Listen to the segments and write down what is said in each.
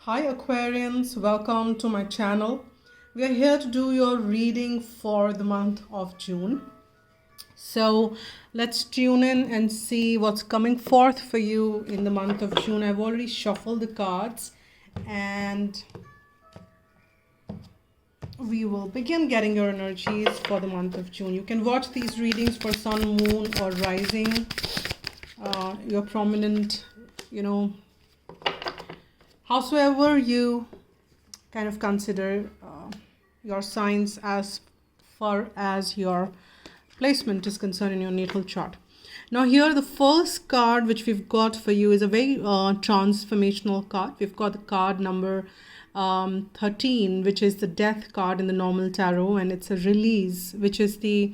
Hi Aquarians, welcome to my channel. We are here to do your reading for the month of June. So let's tune in and see what's coming forth for you in the month of June. I've already shuffled the cards and we will begin getting your energies for the month of June. You can watch these readings for sun, moon or rising, your prominent, howsoever you kind of consider your signs as far as your placement is concerned in your natal chart. Now here the first card which we've got for you is a very transformational card. We've got the card number 13, which is the death card in the normal tarot, and it's a release, which is the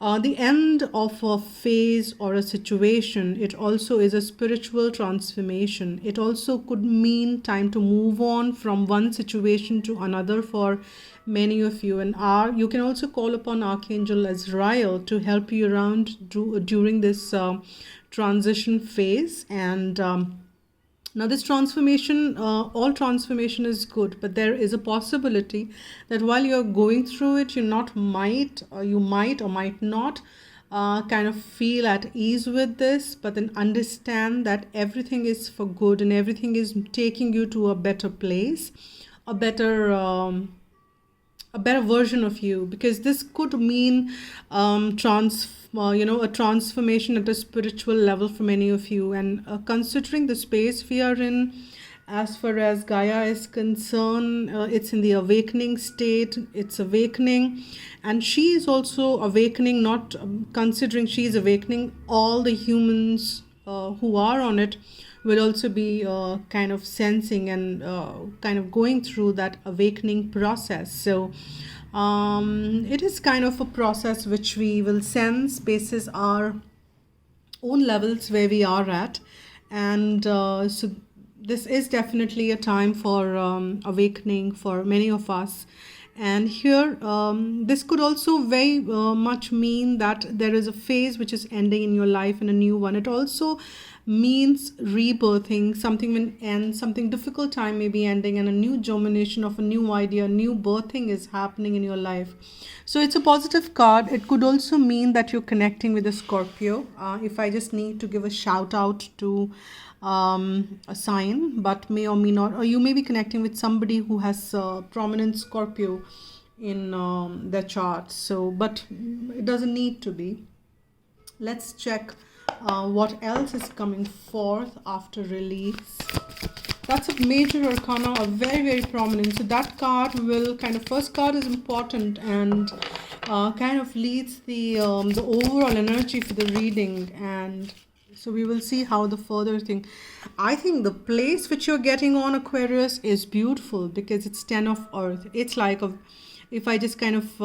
end of a phase or a situation. It also is a spiritual transformation. It also could mean time to move on from one situation to another for many of you, and you can also call upon Archangel Azrael to help you around during this transition phase. And now this transformation, all transformation is good, but there is a possibility that while you're going through it, you might or might not kind of feel at ease with this, but then understand that everything is for good and everything is taking you to a better place, a better version of you, because this could mean a transformation at a spiritual level for many of you. And considering the space we are in, as far as Gaia is concerned, it's in the awakening state. It's awakening, and she is also awakening. Not considering she is awakening, all the humans who are on it will also be kind of sensing and kind of going through that awakening process. So it is kind of a process which we will sense basis our own levels where we are at. And so this is definitely a time for awakening for many of us. And here this could also very much mean that there is a phase which is ending in your life and a new one. It also means rebirthing. Something will end, something difficult time may be ending, and a new germination of a new idea, new birthing is happening in your life. So it's a positive card. It could also mean that you're connecting with a Scorpio. If I just need to give a shout out to a sign, but may or may not, or you may be connecting with somebody who has prominent Scorpio in their chart. So, but it doesn't need to be. Let's check what else is coming forth after release. That's a major arcana, a very, very prominent. So that card will first card is important and kind of leads the overall energy for the reading. And so we will see how the further thing. I think the place which you're getting on, Aquarius, is beautiful because it's 10 of Earth. It's like if I just kind of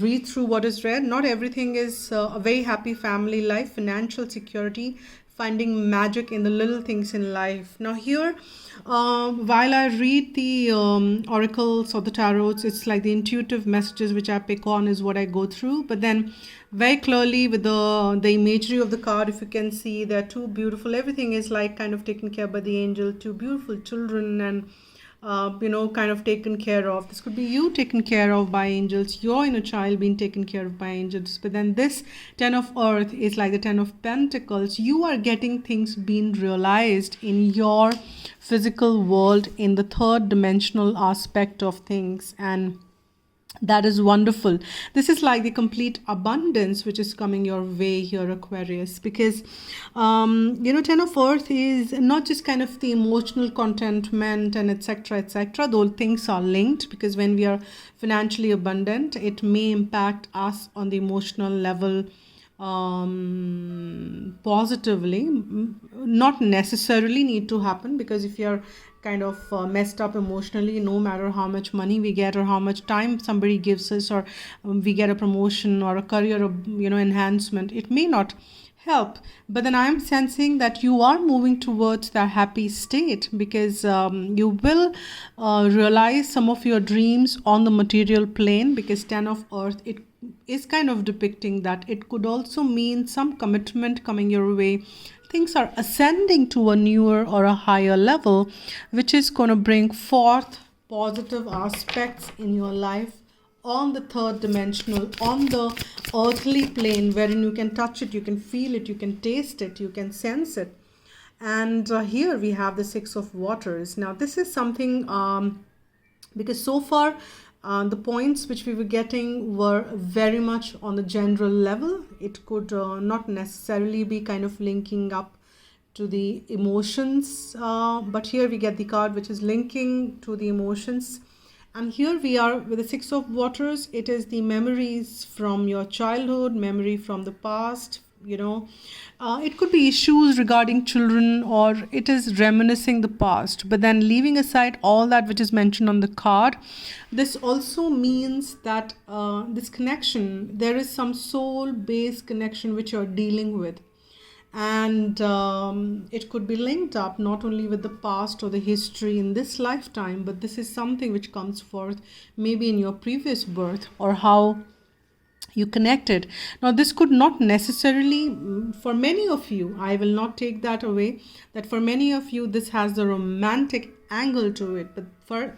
read through what is read, not everything is a very happy family life, financial security, finding magic in the little things in life. Now here, while I read the oracles or the tarots, it's like the intuitive messages which I pick on is what I go through. But then very clearly with the imagery of the card, if you can see, they're too beautiful. Everything is like kind of taken care by the angel, two beautiful children, and kind of taken care of. This could be you taken care of by angels, your inner child being taken care of by angels. But then this 10 of Earth is like the 10 of Pentacles. You are getting things being realized in your physical world, in the third dimensional aspect of things, and that is wonderful. This is like the complete abundance which is coming your way here, Aquarius, because 10 of Earth is not just kind of the emotional contentment and etc., though things are linked, because when we are financially abundant, it may impact us on the emotional level positively. Not necessarily need to happen, because if you're kind of messed up emotionally, no matter how much money we get or how much time somebody gives us, or we get a promotion or a career enhancement, it may not help. But then I'm sensing that you are moving towards that happy state, because you will realize some of your dreams on the material plane, because 10 of Earth, it is kind of depicting that. It could also mean some commitment coming your way, things are ascending to a newer or a higher level, which is going to bring forth positive aspects in your life on the third dimensional, on the earthly plane, wherein you can touch it, you can feel it, you can taste it, you can sense it. And here we have the Six of Waters. Now this is something, because so far the points which we were getting were very much on the general level. It could not necessarily be kind of linking up to the emotions, but here we get the card which is linking to the emotions. And here we are with the Six of Waters. It is the memories from your childhood, memory from the past, it could be issues regarding children, or it is reminiscing the past. But then leaving aside all that which is mentioned on the card, this also means that this connection, there is some soul-based connection which you're dealing with. And it could be linked up not only with the past or the history in this lifetime, but this is something which comes forth maybe in your previous birth, or how you connected. Now this could not necessarily, for many of you, I will not take that away, that for many of you this has the romantic angle to it. But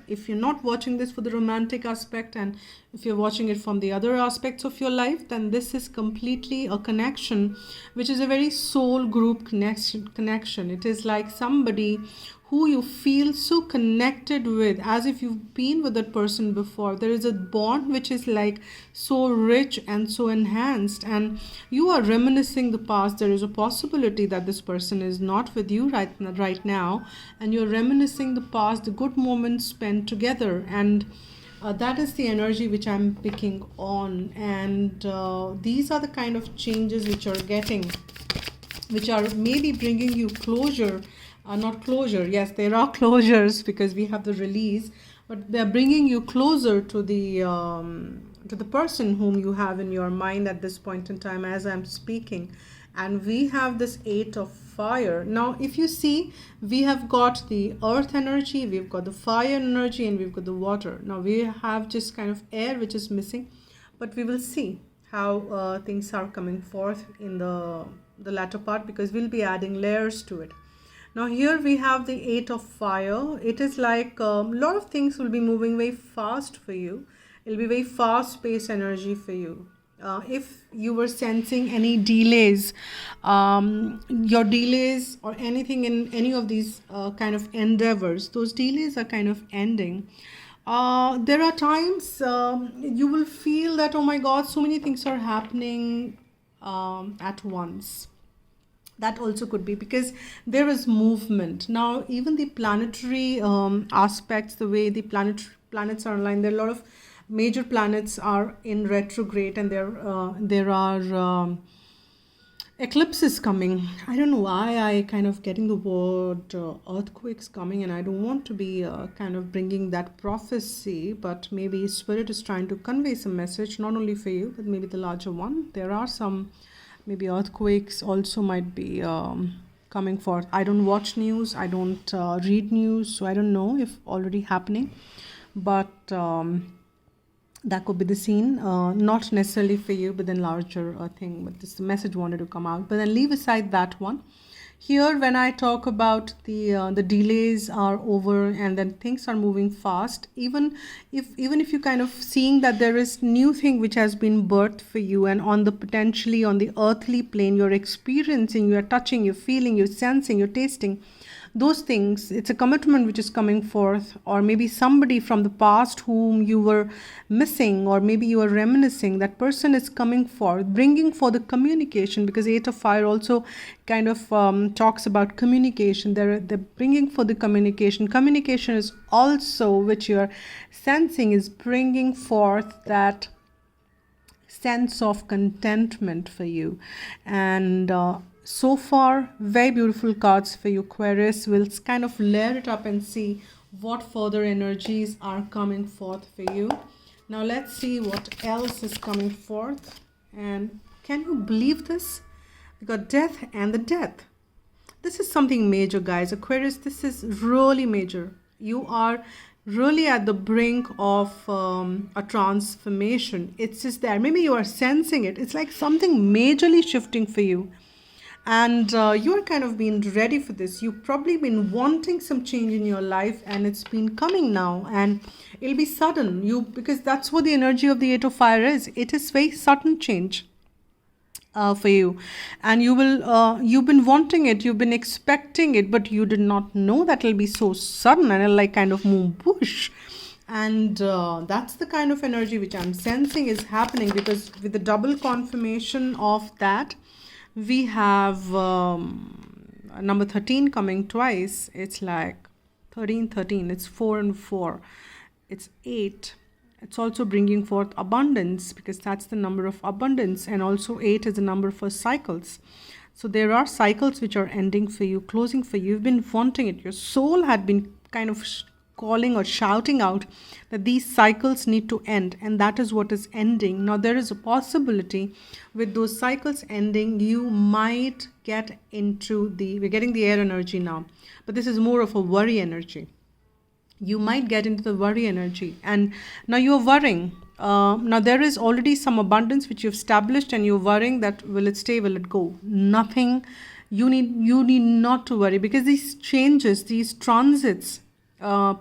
if you're not watching this for the romantic aspect, and if you're watching it from the other aspects of your life, then this is completely a connection which is a very soul group connection. It is like somebody who you feel so connected with, as if you've been with that person before. There is a bond which is like so rich and so enhanced, and you are reminiscing the past. There is a possibility that this person is not with you right now, and you're reminiscing the past, the good moments spent together. And that is the energy which I'm picking on. And these are the kind of changes which you're getting, which are maybe bringing you closure. Not closure, yes, there are closures because we have the release, but they're bringing you closer to the person whom you have in your mind at this point in time as I'm speaking. And we have this Eight of Fire. Now if you see, we have got the earth energy, we've got the fire energy, and we've got the water. Now we have just kind of air which is missing, but we will see how things are coming forth in the latter part, because we'll be adding layers to it. Now here we have the Eight of Fire. It is like a lot of things will be moving very fast for you. It'll be very fast-paced energy for you. If you were sensing any delays, your delays or anything in any of these kind of endeavors, those delays are kind of ending. There are times you will feel that, oh my God, so many things are happening at once. That also could be because there is movement. Now, even the planetary aspects, the way the planets are aligned, there are a lot of major planets are in retrograde, and there are eclipses coming. I don't know why I kind of getting the word earthquakes coming, and I don't want to be kind of bringing that prophecy, but maybe Spirit is trying to convey some message, not only for you, but maybe the larger one. There are some maybe earthquakes also might be coming forth. I don't watch news, I don't read news, so I don't know if already happening, but that could be the scene, not necessarily for you, but then larger thing. But this the message wanted to come out. But then leave aside that one. Here, when I talk about the delays are over and then things are moving fast, even if you kind of seeing that there is new thing which has been birthed for you, and on the potentially on the earthly plane, you're experiencing, you're touching, you're feeling, you're sensing, you're tasting, those things, it's a commitment which is coming forth, or maybe somebody from the past whom you were missing, or maybe you are reminiscing, that person is coming forth, bringing for the communication, because Eight of Fire also kind of talks about communication. They're bringing for the communication. Communication is also, which you're sensing, is bringing forth that sense of contentment for you. And so far, very beautiful cards for you, Aquarius. We'll kind of layer it up and see what further energies are coming forth for you. Now let's see what else is coming forth. And can you believe this? We got Death and the Death. This is something major, guys. Aquarius, this is really major. You are really at the brink of a transformation. It's just there. Maybe you are sensing it. It's like something majorly shifting for you. And you are kind of being ready for this. You've probably been wanting some change in your life, and it's been coming now, and it'll be sudden. Because that's what the energy of the Eight of Fire is. It is very sudden change for you, and you've been wanting it, you've been expecting it, but you did not know that it'll be so sudden, and it'll like kind of move bush. And that's the kind of energy which I'm sensing is happening, because with the double confirmation of that, we have number 13 coming twice. It's like 13 13, it's 4 and 4, it's 8. It's also bringing forth abundance, because that's the number of abundance, and also 8 is the number for cycles. So there are cycles which are ending for you, closing for you. You've been wanting it. Your soul had been kind of calling or shouting out that these cycles need to end, and that is what is ending. Now there is a possibility with those cycles ending, you might get into we're getting the air energy now, but this is more of a worry energy. You might get into the worry energy, and now you're worrying. Now there is already some abundance which you've established, and you're worrying that will it stay, will it go? Nothing. You need not to worry, because these changes, these transits,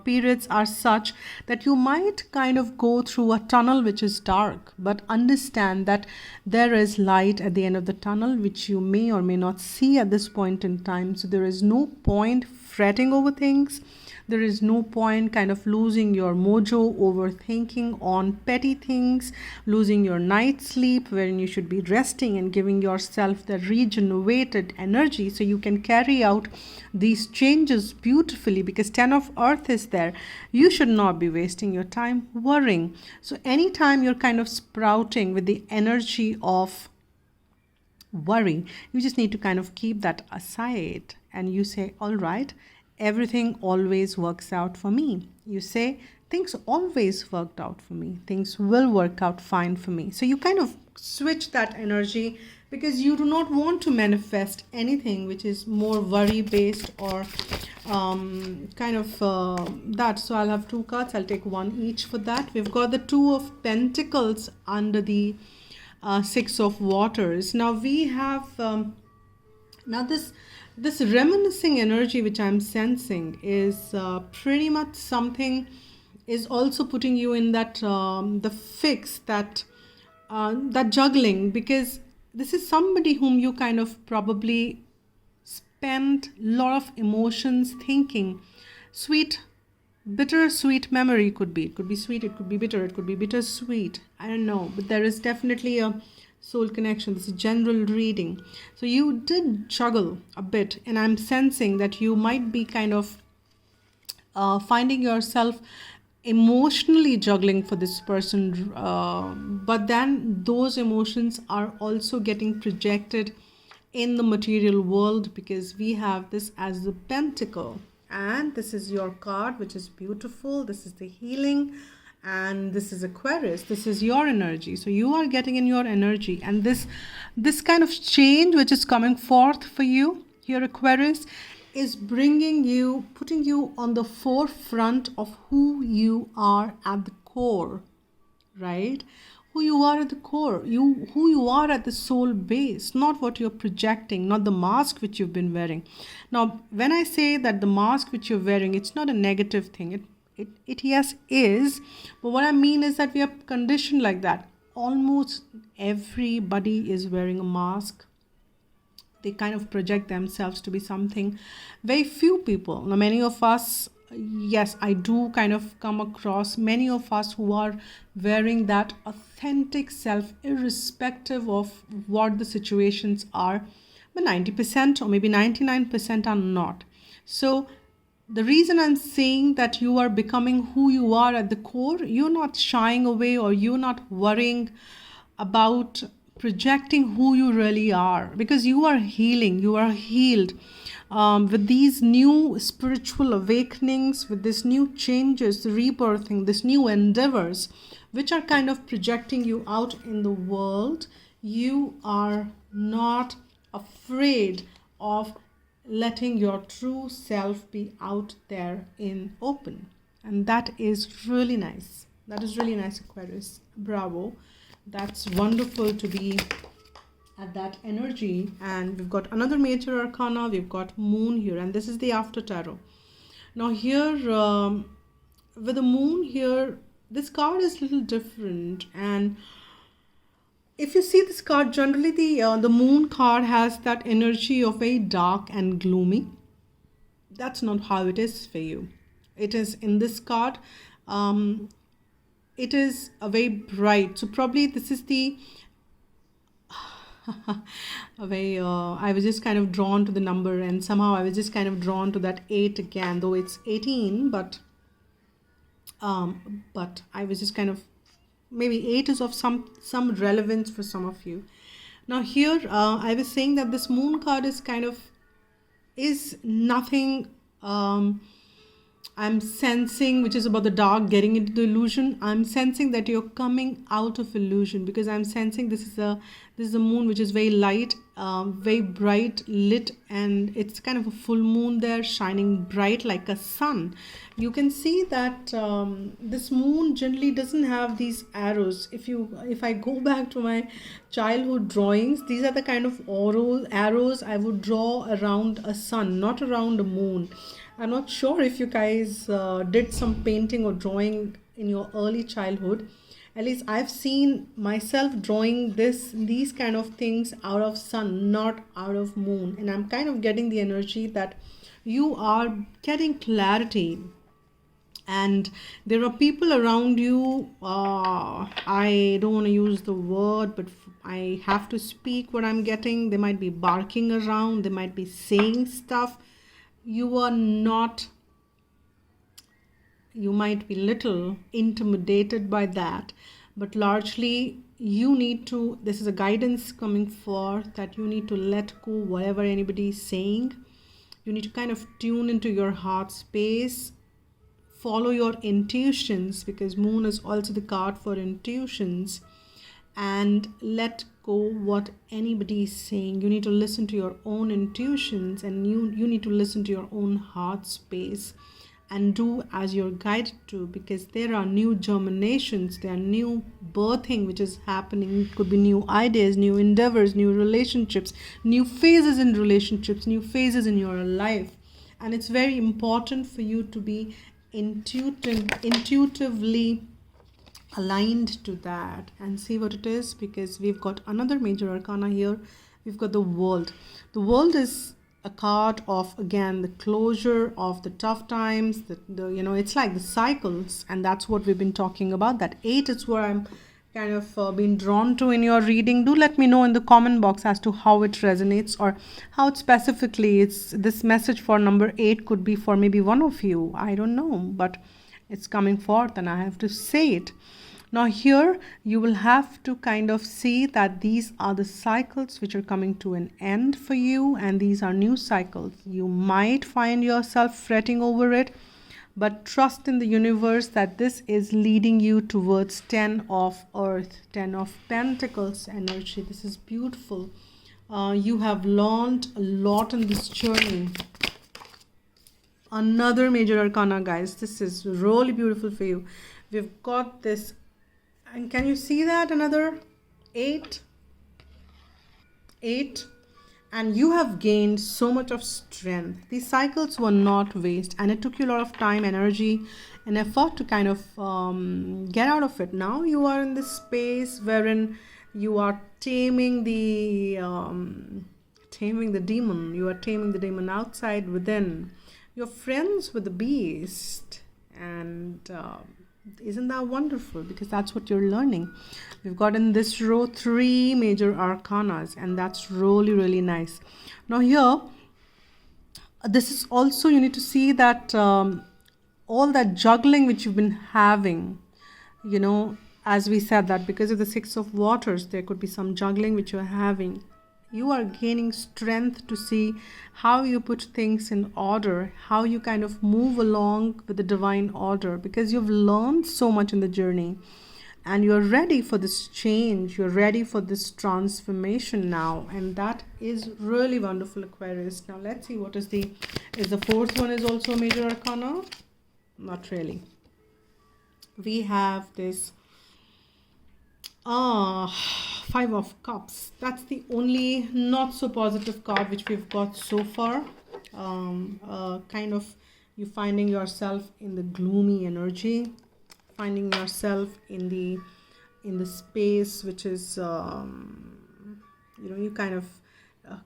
periods are such that you might kind of go through a tunnel which is dark, but understand that there is light at the end of the tunnel, which you may or may not see at this point in time. So there is no point fretting over things. There is no point kind of losing your mojo, overthinking on petty things, losing your night's sleep wherein you should be resting and giving yourself the regenerated energy so you can carry out these changes beautifully, because 10 of Earth is there. You should not be wasting your time worrying. So anytime you're kind of sprouting with the energy of worry, you just need to kind of keep that aside, and you say, all right, everything always works out for me. You say, things always worked out for me. Things will work out fine for me. So you kind of switch that energy, because you do not want to manifest anything which is more worry based or kind of that. So I'll have 2 cards. I'll take one each for that. We've got the 2 of Pentacles under the 6 of Waters. Now we have now this reminiscing energy which I'm sensing is pretty much something is also putting you in that the fix, that juggling, because this is somebody whom you kind of probably spent a lot of emotions thinking. Sweet, bitter, sweet memory could be. It could be sweet, it could be bitter, it could be bittersweet. I don't know, but there is definitely a soul connection. This is general reading. So you did juggle a bit, and I'm sensing that you might be kind of finding yourself emotionally juggling for this person, but then those emotions are also getting projected in the material world, because we have this as the Pentacle, and this is your card, which is beautiful. This is the healing, and this is Aquarius. This is your energy. So you are getting in your energy, and this kind of change which is coming forth for you here, Aquarius, is bringing you, putting you on the forefront of who you are at the core, right? Who you are at the core, who you are at the soul base, not what you're projecting, not the mask which you've been wearing. Now, when I say that the mask which you're wearing, it's not a negative thing. It yes is, but what I mean is that we are conditioned like that. Almost everybody is wearing a mask. They kind of project themselves to be something. Very few people. Now, many of us, yes, I do kind of come across many of us who are wearing that authentic self, irrespective of what the situations are. But 90% or maybe 99% are not. So the reason I'm saying that you are becoming who you are at the core, you're not shying away, or you're not worrying about projecting who you really are, because you are healing, you are healed with these new spiritual awakenings, with these new changes, rebirthing, this new endeavors which are kind of projecting you out in the world. You are not afraid of letting your true self be out there in open, and that is really nice. That is really nice, Aquarius. Bravo. That's wonderful to be at that energy. And we've got another major arcana, we've got moon here, and this is the after tarot. Now here, with the moon here, this card is a little different. And if you see this card, generally the moon card has that energy of very dark and gloomy. That's not how it is for you. It is in this card, it is a very bright. So probably this is the a very I was just kind of drawn to the number, and somehow I was just kind of drawn to that 8 again, though it's 18, but I was just kind of, maybe 8 is of some relevance for some of you. Now here, I was saying that this moon card is kind of, is nothing I'm sensing, which is about the dark getting into the illusion. I'm sensing that you're coming out of illusion, because I'm sensing this is a moon which is very light, very bright lit, and it's kind of a full moon there, shining bright like a sun. You can see that this moon generally doesn't have these arrows. If I go back to my childhood drawings, these are the kind of arrows I would draw around a sun, not around a moon. I'm not sure if you guys did some painting or drawing in your early childhood. At least I've seen myself drawing these kind of things out of sun, not out of moon. And I'm kind of getting the energy that you are getting clarity. And there are people around you, I don't want to use the word, but I have to speak what I'm getting. They might be barking around, they might be saying stuff. You might be little intimidated by that, but largely you need to, this is a guidance coming forth, that you need to let go whatever anybody is saying. You need to kind of tune into your heart space, follow your intuitions, because moon is also the card for intuitions, and let go what anybody is saying. You need to listen to your own intuitions, and you need to listen to your own heart space and do as you're guided to, because there are new germinations, there are new birthing which is happening. It could be new ideas, new endeavors, new relationships, new phases in relationships, new phases in your life. And it's very important for you to be intuitively aligned to that and see what it is, because we've got another major arcana here. We've got the World. The World is a card of, again, the closure of the tough times, it's like the cycles, and that's what we've been talking about. That 8 is where I'm kind of been drawn to in your reading. Do let me know in the comment box as to how it resonates, or how it specifically, it's this message for number 8 could be for maybe one of you. I don't know, but it's coming forth and I have to say it. Now here you will have to kind of see that these are the cycles which are coming to an end for you, and these are new cycles. You might find yourself fretting over it, but trust in the universe that this is leading you towards 10 of Earth, 10 of Pentacles energy. This is beautiful. You have learned a lot in this journey. Another major arcana, guys. This is really beautiful for you. We've got this, and can you see that? Another 8, and you have gained so much of strength. These cycles were not waste, and it took you a lot of time, energy, and effort to kind of get out of it. Now you are in this space wherein you are taming the demon. You are taming the demon outside, within. You're friends with the beast, and isn't that wonderful? Because that's what you're learning. We've got in this row 3 major arcanas, and that's really, really nice. Now here, this is also, you need to see that all that juggling which you've been having, as we said, that because of the 6 of Waters, there could be some juggling which you're having. You are gaining strength to see how you put things in order, how you kind of move along with the divine order, because you've learned so much in the journey, and you're ready for this change. You're ready for this transformation now, and that is really wonderful, Aquarius. Now let's see what is the 4th one is also a major arcana? Not really. We have this Five of Cups. That's the only not so positive card which we've got so far. Kind of you finding yourself in the gloomy energy, finding yourself in the space which is you kind of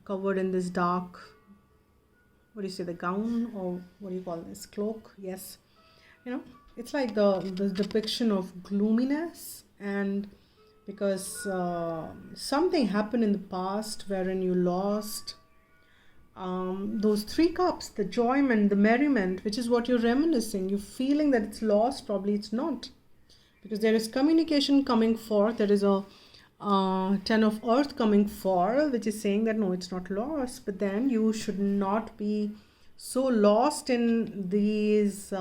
covered in this dark, what do you say, the gown, or what do you call this, cloak? Yes, it's like the depiction of gloominess. And because something happened in the past wherein you lost those three cups, the enjoyment, the merriment, which is what you're reminiscing. You're feeling that it's lost. Probably it's not, because there is communication coming forth. There is a 10 of Earth coming forth, which is saying that no, it's not lost. But then you should not be so lost in these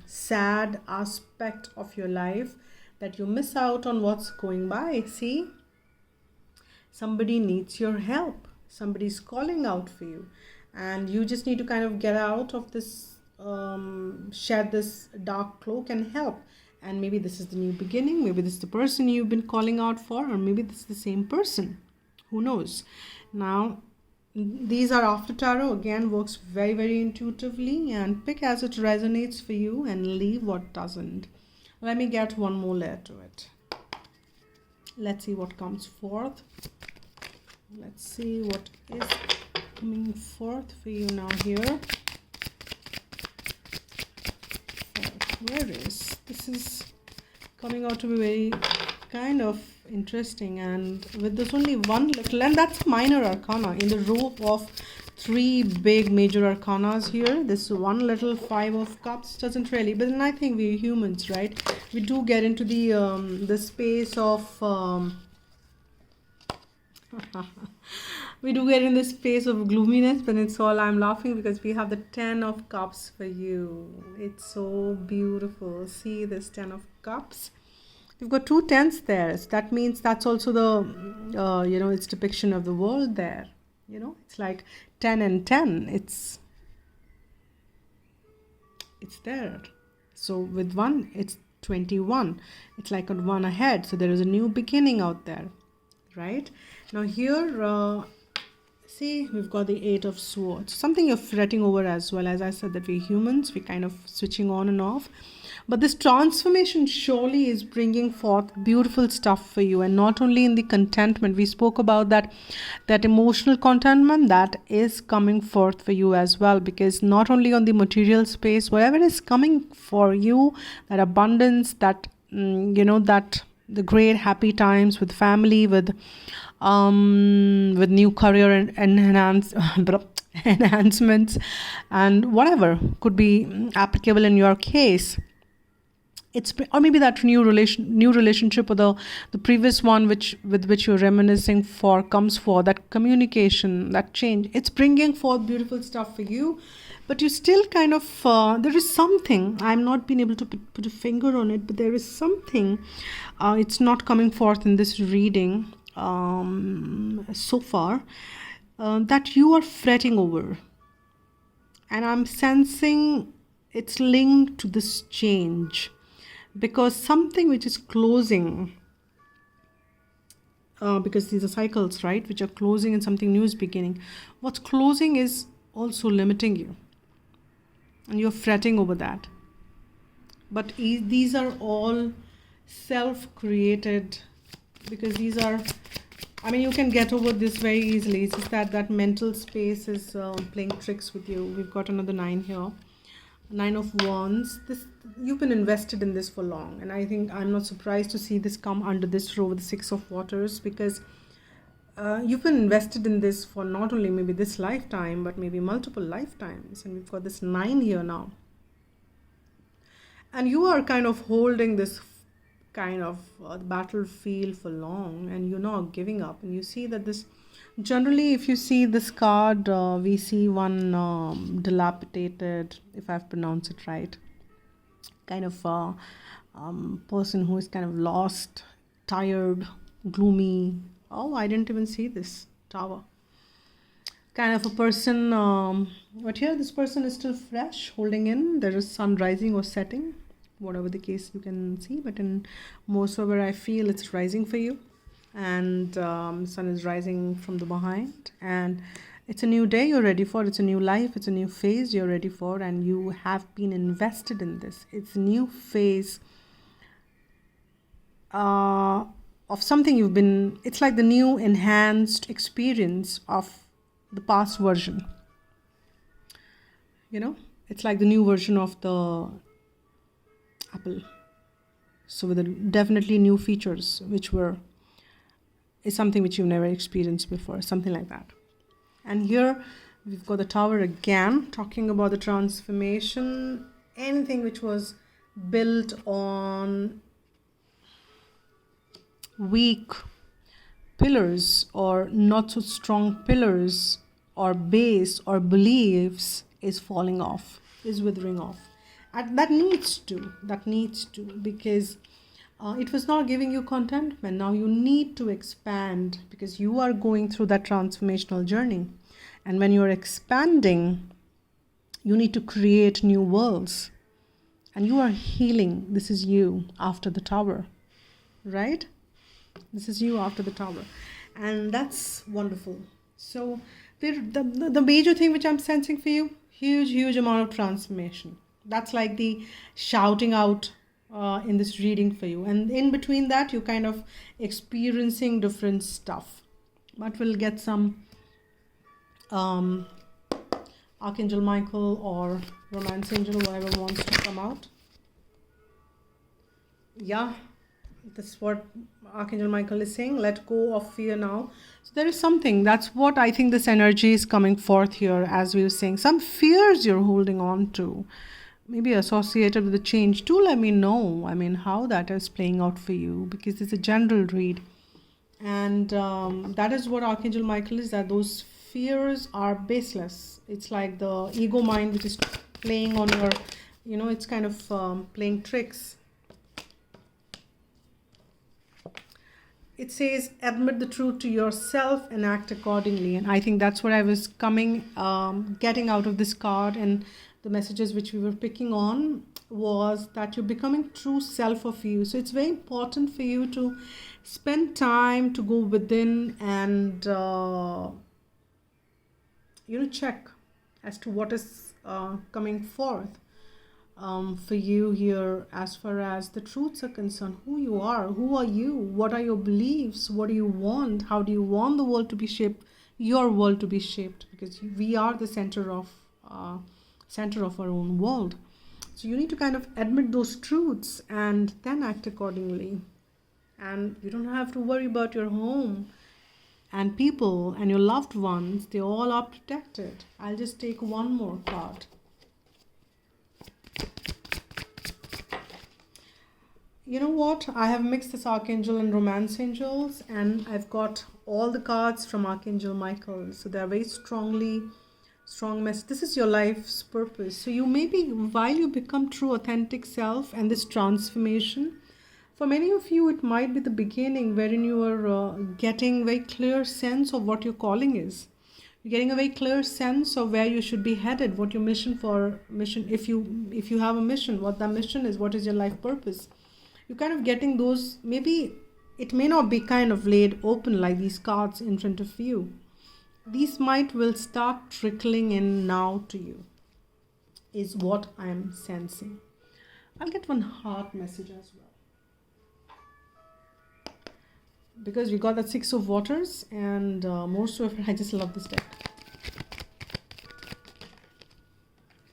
sad aspect of your life that you miss out on what's going by. See, somebody needs your help. Somebody's calling out for you, and you just need to kind of get out of this, shed this dark cloak and help. And maybe this is the new beginning. Maybe this is the person you've been calling out for, or maybe this is the same person. Who knows? Now, these are after tarot. Again, works very, very intuitively, and pick as it resonates for you and leave what doesn't. Let me get one more layer to it. Let's see what comes forth. Let's see what is coming forth for you now here. Aquarius. This is coming out to be very kind of interesting, and with this only one little, and that's minor arcana in the row of three big major arcanas here. This one little Five of Cups doesn't really, but then I think we're humans, right? We do get into the space of we do get in the space of gloominess, but it's all, I'm laughing because we have the 10 of Cups for you. It's so beautiful. See this 10 of Cups. You've got two tens there. So that means that's also the, it's depiction of the world there. It's like 10 and 10. It's there. So with one, it's 21. It's like on one ahead. So there is a new beginning out there, right? Now here, see, we've got the Eight of Swords. Something you're fretting over as well. As I said, that we're humans. We're kind of switching on and off. But this transformation surely is bringing forth beautiful stuff for you. And not only in the contentment. We spoke about that emotional contentment that is coming forth for you as well. Because not only on the material space, whatever is coming for you, that abundance, that, that the great happy times with family, with new career and enhancements, and whatever could be applicable in your case. Or maybe that new relationship, or the previous one with which you're reminiscing for comes for that communication, that change. It's bringing forth beautiful stuff for you, but you still kind of there is something. I'm not being able to put a finger on it, but there is something. It's not coming forth in this reading so far, that you are fretting over, and I'm sensing it's linked to this change. Because something which is closing, because these are cycles, right, which are closing and something new is beginning. What's closing is also limiting you, and you're fretting over that. But these are all self-created, because these are, you can get over this very easily. It's just that mental space is playing tricks with you. We've got another 9 here. 9 of Wands. You've been invested in this for long, and I think I'm not surprised to see this come under this row with the 6 of Waters, because you've been invested in this for not only maybe this lifetime, but maybe multiple lifetimes. And we've got this 9 here now, and you are kind of holding this kind of battlefield for long, and you're not giving up. And you see that this, generally, if you see this card, we see one dilapidated, if I've pronounced it right, kind of person who is kind of lost, tired, gloomy. Oh, I didn't even see this tower. Kind of a person, but here this person is still fresh, holding in. There is sun rising or setting, whatever the case you can see, but in most of where I feel it's rising for you. and sun is rising from the behind, and it's a new day you're ready for, it's a new life, it's a new phase you're ready for, and you have been invested in this. It's a new phase of something you've been, it's like the new enhanced experience of the past version. You know, it's like the new version of the Apple. So with definitely new features, which is something which you've never experienced before, something like that. And here we've got the Tower again, talking about the transformation, anything which was built on weak pillars or not so strong pillars or base or beliefs is falling off, is withering off. And that needs to, because it was not giving you contentment. Now you need to expand, because you are going through that transformational journey. And when you're expanding, you need to create new worlds. And you are healing. This is you after the Tower, right? This is you after the Tower. And that's wonderful. So the major thing which I'm sensing for you, huge amount of transformation. That's like the shouting out in this reading for you. And in between that, you're kind of experiencing different stuff. But we'll get some Archangel Michael or Romance Angel, whatever wants to come out. Yeah, that's what Archangel Michael is saying. Let go of fear now. So there is something. That's what I think this energy is coming forth here, as we were saying. Some fears you're holding on to, maybe associated with the change. Do let me know, I mean, how that is playing out for you, because it's a general read. And that is what Archangel Michael is, that those fears are baseless. It's like the ego mind which is playing on your, you know, it's kind of playing tricks. It says, admit the truth to yourself and act accordingly. And I think that's what I was getting out of this card, and the messages which we were picking on was that you're becoming true self of you. So it's very important for you to spend time to go within and, check as to what is coming forth for you here as far as the truths are concerned. Who you are, who are you, what are your beliefs, what do you want, how do you want the world to be shaped, your world to be shaped, because we are the center of our own world. So you need to kind of admit those truths and then act accordingly. And you don't have to worry about your home and people and your loved ones. They all are protected. I'll just take one more card. You know what? I have mixed this Archangel and Romance Angels, and I've got all the cards from Archangel Michael. So they're very strong message. This is your life's purpose. So you maybe, while you become true authentic self and this transformation, for many of you it might be the beginning wherein you are getting very clear sense of what your calling is. You're getting a very clear sense of where you should be headed, what your mission, if you have a mission, what that mission is, what is your life purpose. You're kind of getting those, maybe it may not be kind of laid open like these cards in front of you. These will start trickling in now to you, is what I am sensing. I'll get one heart message as well, because we got that Six of Waters, and more so, I just love this deck.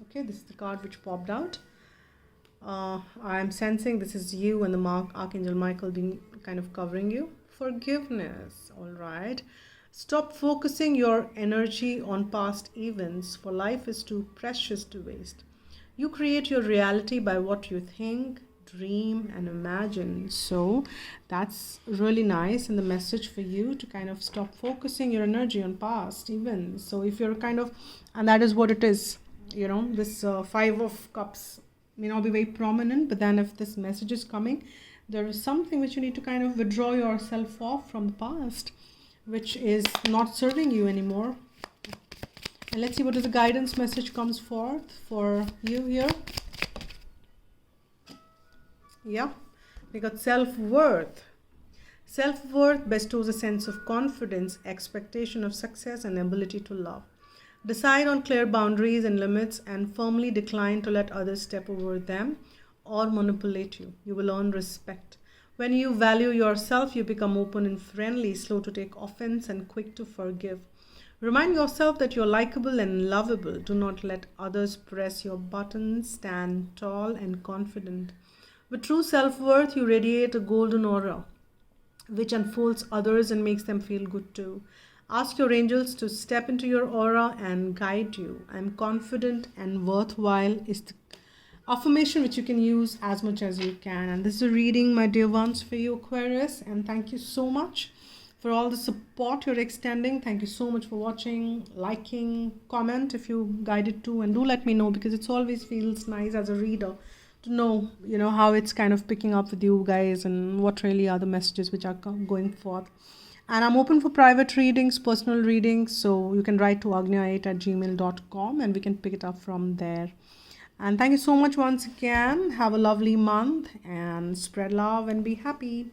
Okay, this is the card which popped out. I'm sensing this is you and the Archangel Michael being kind of covering you. Forgiveness, all right. Stop focusing your energy on past events, for life is too precious to waste. You create your reality by what you think, dream, and imagine. So that's really nice, and the message for you to kind of stop focusing your energy on past events. So if you're kind of, and that is what it is, you know, this Five of Cups may not be very prominent, but then if this message is coming, there is something which you need to kind of withdraw yourself off from the past, which is not serving you anymore. And let's see what is the guidance message comes forth for you here. Yeah, we got self-worth. Self-worth bestows a sense of confidence, expectation of success, and ability to love. Decide on clear boundaries and limits and firmly decline to let others step over them or manipulate you. You will earn respect. When you value yourself, you become open and friendly, slow to take offense, and quick to forgive. Remind yourself that you're likable and lovable. Do not let others press your buttons. Stand tall and confident. With true self worth, you radiate a golden aura which unfolds others and makes them feel good too. Ask your angels to step into your aura and guide you. I'm confident and worthwhile is the affirmation which you can use as much as you can. And this is a reading, my dear ones, for you, Aquarius. And thank you so much for all the support you're extending. Thank you so much for watching, liking, comment if you guided to, and do let me know, because it's always feels nice as a reader to know, how it's kind of picking up with you guys and what really are the messages which are going forth. And I'm open for private readings, personal readings, so you can write to agnya8@gmail.com and we can pick it up from there. And thank you so much once again. Have a lovely month and spread love and be happy.